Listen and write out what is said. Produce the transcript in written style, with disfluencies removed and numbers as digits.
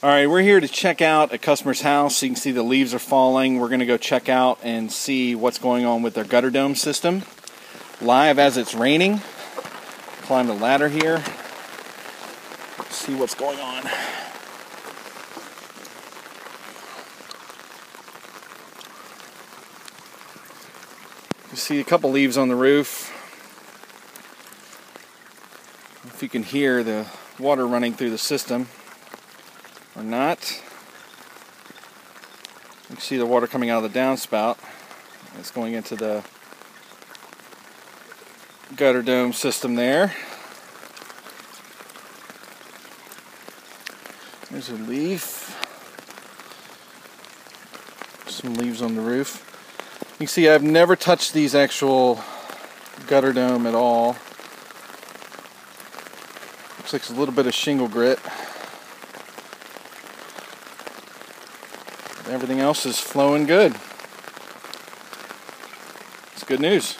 Alright, we're here to check out a customer's house. You can see the leaves are falling. We're going to go check out and see what's going on with their GutterDome system. Live as it's raining. Climb the ladder here. See what's going on. You see a couple leaves on the roof. If you can hear the water running through the system or not. You can see the water coming out of the downspout. It's going into the GutterDome system there. There's a leaf. Some leaves on the roof. You can see I've never touched these actual GutterDome at all. Looks like a little bit of shingle grit. Everything else is flowing good. It's good news.